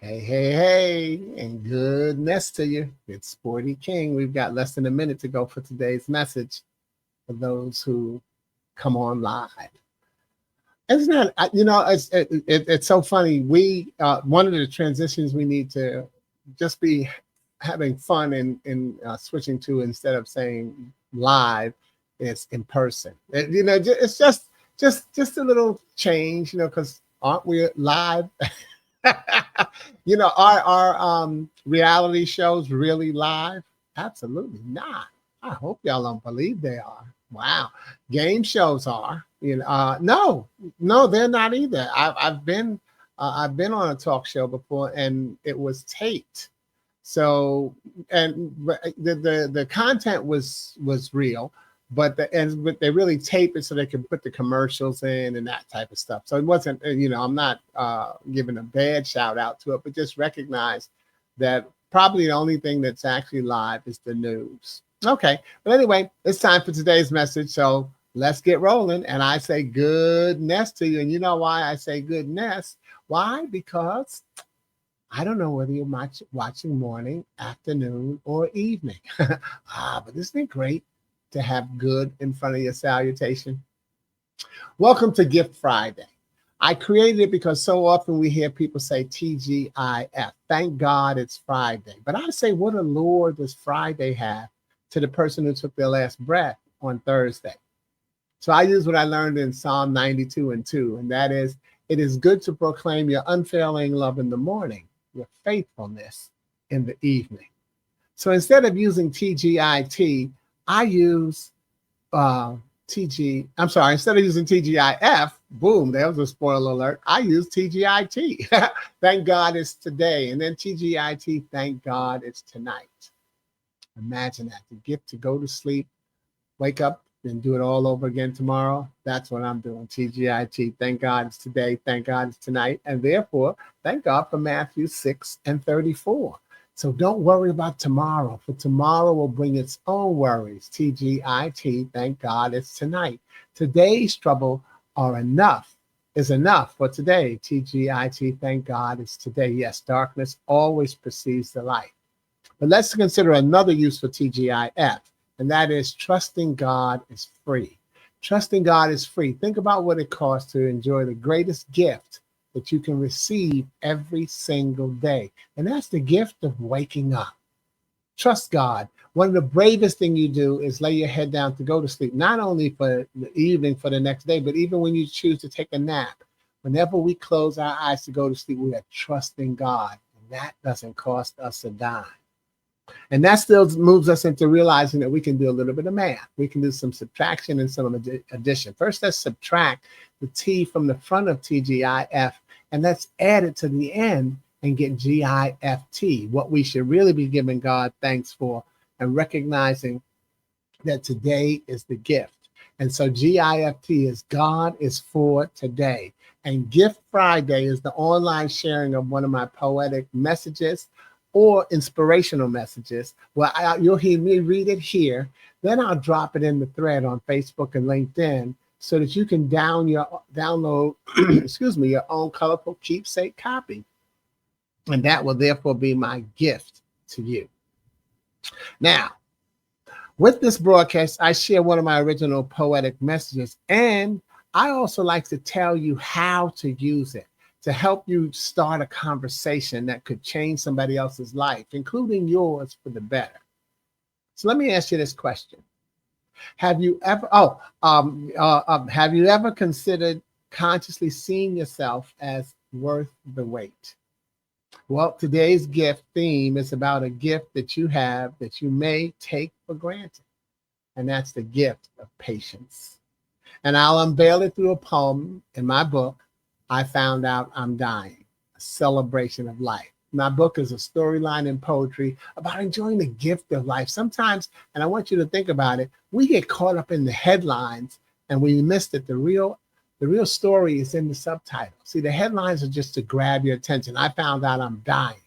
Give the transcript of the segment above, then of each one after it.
Hey, hey, hey, and goodness to you. It's Sporty King. We've got less than a minute to go for today's message for those who come on live. Isn't that, it's so funny. One of the transitions we need to just be having fun in switching to instead of saying live is in person. It's just a little change, because aren't we live? Our reality shows really live? Absolutely not. I hope y'all don't believe they are. Wow. Game shows are. No, they're not either. I've been on a talk show before and it was taped. So and the content was real, but they really tape it so they can put the commercials in and that type of stuff. So it wasn't, I'm not giving a bad shout out to it, but just recognize that probably the only thing that's actually live is the news. Okay, but anyway, it's time for today's message. So let's get rolling. And I say goodness to you. And you know why I say goodness? Why? Because I don't know whether you're watching morning, afternoon, or evening. But isn't it great to have good in front of your salutation? Welcome to Gift Friday. I created it because so often we hear people say TGIF. Thank God it's Friday. But I say, what allure does Friday have to the person who took their last breath on Thursday? So I use what I learned in Psalm 92:2, and that is, it is good to proclaim your unfailing love in the morning, your faithfulness in the evening. So instead of using TGIT, I use instead of using TGIF, boom, there was a spoiler alert. I use TGIT. Thank God it's today. And then TGIT, thank God it's tonight. Imagine that. The gift to go to sleep, wake up, and do it all over again tomorrow. That's what I'm doing. TGIT. Thank God it's today. Thank God it's tonight. And therefore, thank God for Matthew 6:34. So don't worry about tomorrow, for tomorrow will bring its own worries. TGIT. Thank God it's tonight. Today's trouble is enough for today. TGIT. Thank God it's today. Yes, darkness always precedes the light. But let's consider another use for TGIF. And that is trusting God is free. Trusting God is free. Think about what it costs to enjoy the greatest gift that you can receive every single day. And that's the gift of waking up. Trust God. One of the bravest things you do is lay your head down to go to sleep, not only for the evening for the next day, but even when you choose to take a nap. Whenever we close our eyes to go to sleep, we are trusting God. And that doesn't cost us a dime. And that still moves us into realizing that we can do a little bit of math. We can do some subtraction and some addition. First, let's subtract the T from the front of TGIF, and let's add it to the end and get GIFT, what we should really be giving God thanks for, and recognizing that today is the gift. And so GIFT is God is for today. And Gift Friday is the online sharing of one of my poetic messages or inspirational messages. Well, you'll hear me read it here. Then I'll drop it in the thread on Facebook and LinkedIn so that you can download, your own colorful keepsake copy. And that will therefore be my gift to you. Now, with this broadcast, I share one of my original poetic messages, and I also like to tell you how to use it to help you start a conversation that could change somebody else's life, including yours, for the better. So let me ask you this question. Have you ever considered consciously seeing yourself as worth the wait? Well, today's gift theme is about a gift that you have that you may take for granted, and that's the gift of patience. And I'll unveil it through a poem in my book, I Found Out I'm Dying, a celebration of life. My book is a storyline in poetry about enjoying the gift of life. Sometimes, and I want you to think about it, we get caught up in the headlines and we missed it. The real story is in the subtitle. See, the headlines are just to grab your attention. I found out I'm dying.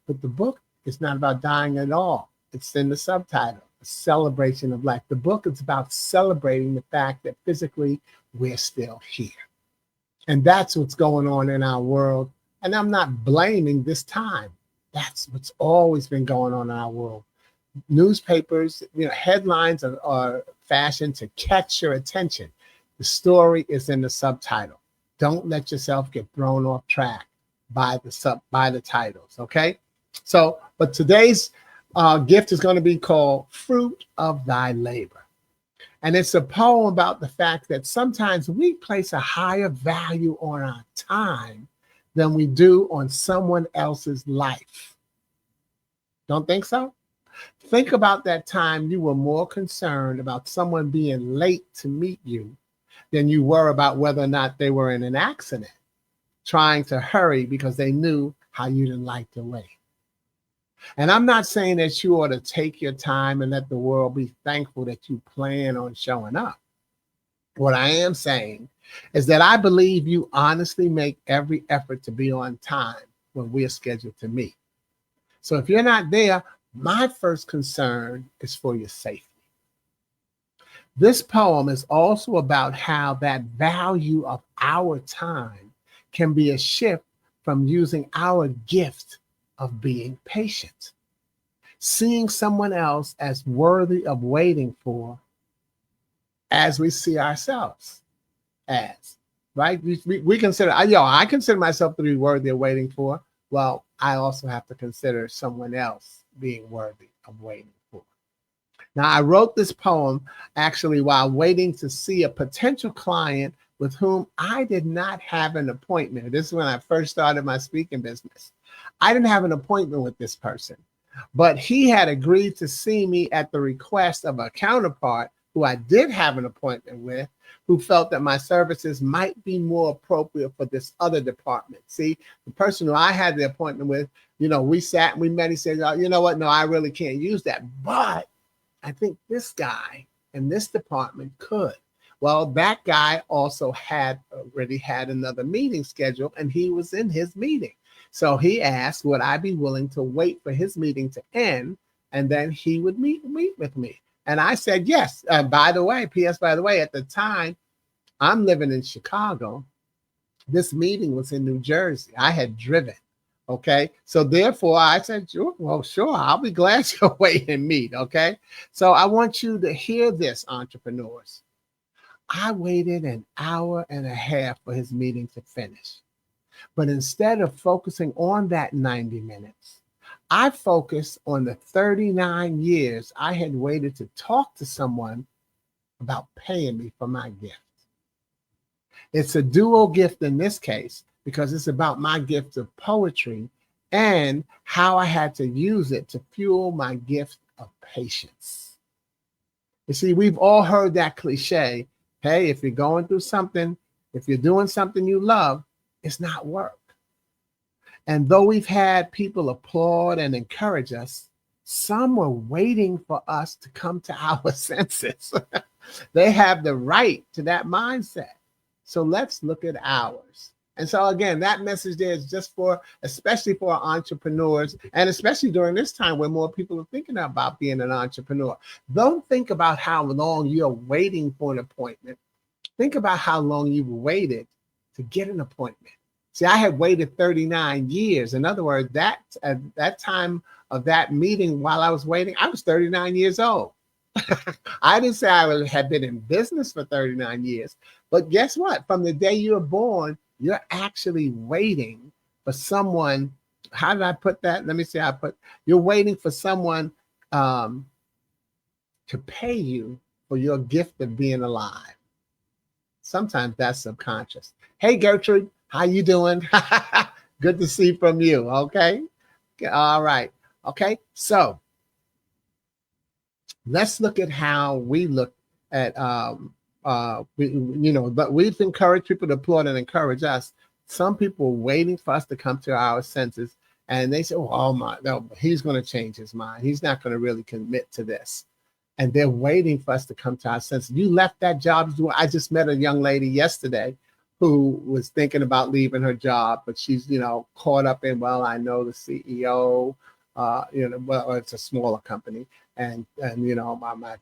But the book is not about dying at all. It's in the subtitle, a celebration of life. The book is about celebrating the fact that physically we're still here. And that's what's going on in our world And I'm not blaming this time. That's what's always been going on in our world. Newspapers, headlines are fashioned to catch your attention. The story is in the subtitle. Don't let yourself get thrown off track by the titles. Okay. So, but today's gift is going to be called Fruit of Thy Labor. And it's a poem about the fact that sometimes we place a higher value on our time than we do on someone else's life. Don't think so? Think about that time you were more concerned about someone being late to meet you than you were about whether or not they were in an accident, trying to hurry because they knew how you didn't like to wait. And I'm not saying that you ought to take your time and let the world be thankful that you plan on showing up. What I am saying is that I believe you honestly make every effort to be on time when we're scheduled to meet. So if you're not there, my first concern is for your safety. This poem is also about how that value of our time can be a shift from using our gift of being patient, seeing someone else as worthy of waiting for as we see ourselves as, right? We consider, I consider myself to be worthy of waiting for. Well, I also have to consider someone else being worthy of waiting for. Now, I wrote this poem actually while waiting to see a potential client with whom I did not have an appointment. This is when I first started my speaking business. I didn't have an appointment with this person, but he had agreed to see me at the request of a counterpart who I did have an appointment with, who felt that my services might be more appropriate for this other department. See, the person who I had the appointment with, we sat and we met. He said, oh, you know what? No, I really can't use that. But I think this guy in this department could. Well, that guy also had already had another meeting scheduled, and he was in his meeting. So he asked, would I be willing to wait for his meeting to end, and then he would meet with me? And I said, yes. By the way, at the time, I'm living in Chicago. This meeting was in New Jersey. I had driven. Okay. So therefore, I said, sure, I'll be glad to wait and meet. Okay. So I want you to hear this, entrepreneurs. I waited an hour and a half for his meeting to finish. But instead of focusing on that 90 minutes, I focused on the 39 years I had waited to talk to someone about paying me for my gift. It's a dual gift in this case because it's about my gift of poetry and how I had to use it to fuel my gift of patience. You see, we've all heard that cliche. Hey, if you're going through something, if you're doing something you love, it's not work. And though we've had people applaud and encourage us, some were waiting for us to come to our senses. They have the right to that mindset. So let's look at ours. And so again, that message there is just especially for entrepreneurs, and especially during this time where more people are thinking about being an entrepreneur. Don't think about how long you're waiting for an appointment. Think about how long you've waited to get an appointment. See, I had waited 39 years. In other words, at that time of that meeting, while I was waiting, I was 39 years old. I didn't say I had been in business for 39 years, but guess what? From the day you were born, you're actually waiting for someone. How did I put that? Let me see. You're waiting for someone to pay you for your gift of being alive. Sometimes that's subconscious. Hey, Gertrude, how you doing? Good to see from you. Okay. All right. Okay. So let's look at how we look at, but we've encouraged people to applaud and encourage us. Some people are waiting for us to come to our senses, and they say, no, he's going to change his mind. He's not going to really commit to this. And they're waiting for us to come to our senses. You left that job. I just met a young lady yesterday who was thinking about leaving her job, but she's, caught up in, I know the CEO, it's a smaller company. And my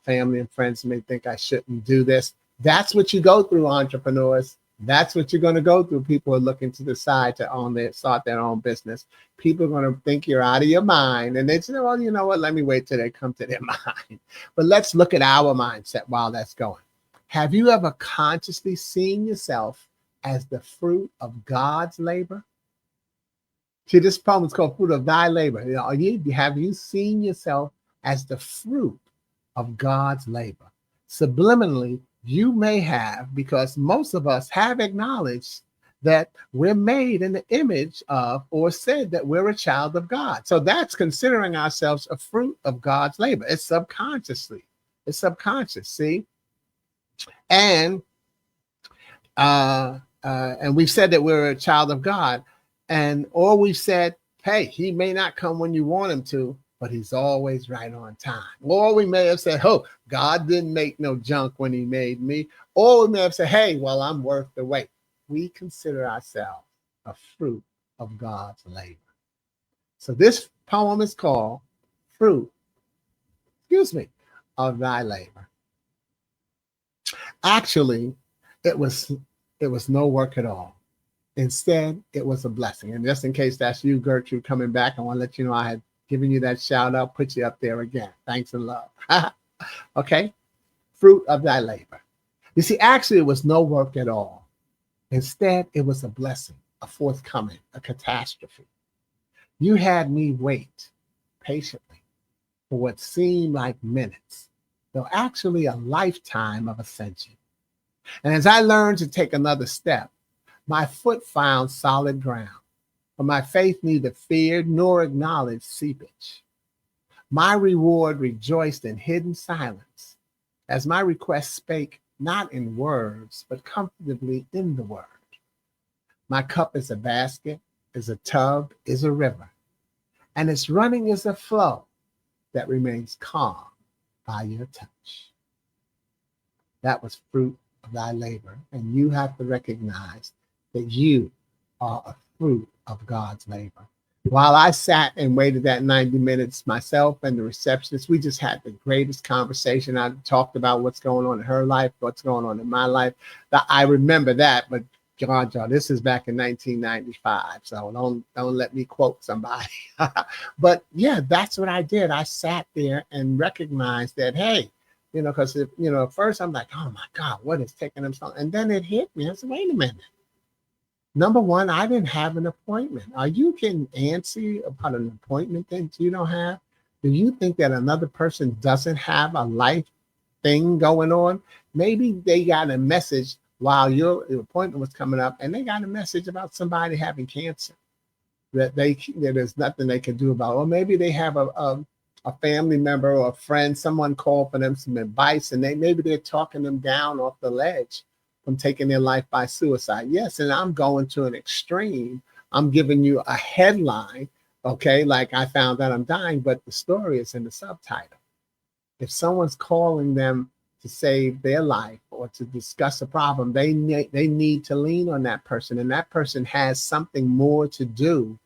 family and friends may think I shouldn't do this. That's what you go through, entrepreneurs. That's what you're going to go through. People are looking to decide to start their own business. People are going to think you're out of your mind. And they say, well, you know what? Let me wait till they come to their mind. But let's look at our mindset while that's going. Have you ever consciously seen yourself as the fruit of God's labor? See, this poem is called Fruit of Thy Labor. Have you seen yourself as the fruit of God's labor? Subliminally, you may have, because most of us have acknowledged that we're made in the image of, or said that we're a child of God. So that's considering ourselves a fruit of God's labor. It's subconsciously. It's subconscious, see? And we've said that we're a child of God. Or we've said, hey, he may not come when you want him to, but he's always right on time. Or we may have said, oh, God didn't make no junk when he made me. Or we may have said, hey, well, I'm worth the wait. We consider ourselves a fruit of God's labor. So this poem is called Fruit, of Thy Labor. Actually, it was no work at all. Instead, it was a blessing. And just in case that's you, Gertrude, coming back, I want to let you know I had given you that shout out, put you up there again. Thanks and love. Okay? Fruit of Thy labor. You see, actually, it was no work at all. Instead, it was a blessing, a forthcoming, a catastrophe. You had me wait patiently for what seemed like minutes, though actually a lifetime of ascension. And as I learned to take another step, my foot found solid ground, for my faith neither feared nor acknowledged seepage. My reward rejoiced in hidden silence, as my request spake not in words, but comfortably in the word. My cup is a basket, is a tub, is a river, and its running is a flow that remains calm by your touch. That was fruit of thy labor, and you have to recognize that you are a fruit of God's labor. While I sat and waited that 90 minutes, myself and the receptionist, we just had the greatest conversation. I talked about what's going on in her life, what's going on in my life. I remember that, but John, this is back in 1995, so don't let me quote somebody. But yeah, that's what I did. I sat there and recognized that, hey, because at first I'm like, oh my God, what is taking them so? And then it hit me. I said, wait a minute. Number one, I didn't have an appointment. Are you getting antsy about an appointment that you don't have? Do you think that another person doesn't have a life thing going on? Maybe they got a message while your appointment was coming up, and they got a message about somebody having cancer that there's nothing they can do about. Or maybe they have a family member or a friend, someone called for them some advice, and maybe they're talking them down off the ledge from taking their life by suicide. Yes, and I'm going to an extreme. I'm giving you a headline, okay, like I found out I'm dying, but the story is in the subtitle. If someone's calling them to save their life or to discuss a problem, they need to lean on that person, and that person has something more to do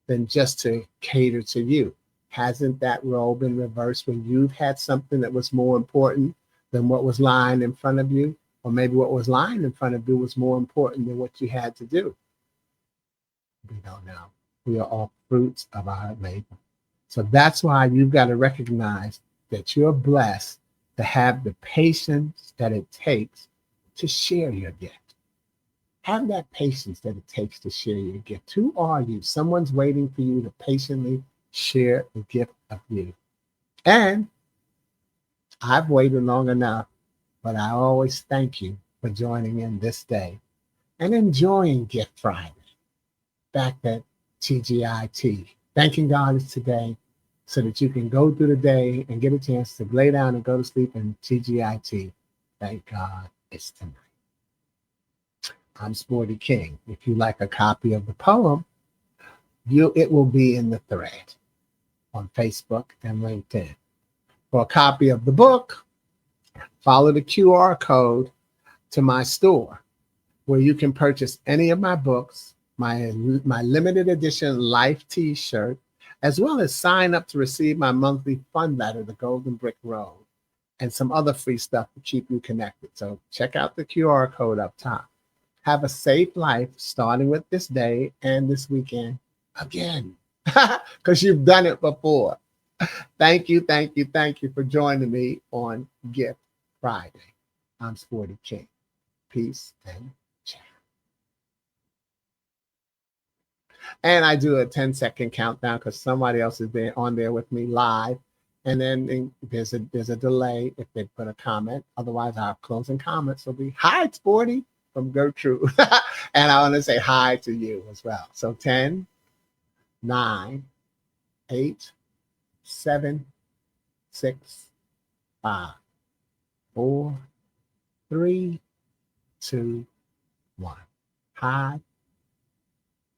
than just to cater to you. Hasn't that role been reversed when you've had something that was more important than what was lying in front of you? Or maybe what was lying in front of you was more important than what you had to do. We don't know. We are all fruits of our labor. So that's why you've got to recognize that you're blessed to have the patience that it takes to share your gift. Have that patience that it takes to share your gift. Who are you? Someone's waiting for you to patiently share the gift of you. And I've waited long enough, but I always thank you for joining in this day and enjoying Gift Friday back at TGIT. Thanking God is today so that you can go through the day and get a chance to lay down and go to sleep in TGIT. Thank God it's tonight. I'm Sporty King. If you like a copy of the poem, it will be in the thread on Facebook and LinkedIn. For a copy of the book, follow the QR code to my store where you can purchase any of my books, my limited edition Life t-shirt, as well as sign up to receive my monthly fun letter, The Golden Brick Road, and some other free stuff to keep you connected. So check out the QR code up top. Have a safe life, starting with this day and this weekend again, because you've done it before. Thank you, thank you, thank you for joining me on Gift Friday. I'm Sporty King. Peace and chat. And I do a 10-second countdown because somebody else has been on there with me live. And then there's a delay if they put a comment. Otherwise, our closing comments will be hi, Sporty from Gertrude. And I want to say hi to you as well. So 10, 9, 8, 7, 6, 5, 4, 3, 2, 1. Hi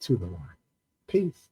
to the one. Peace.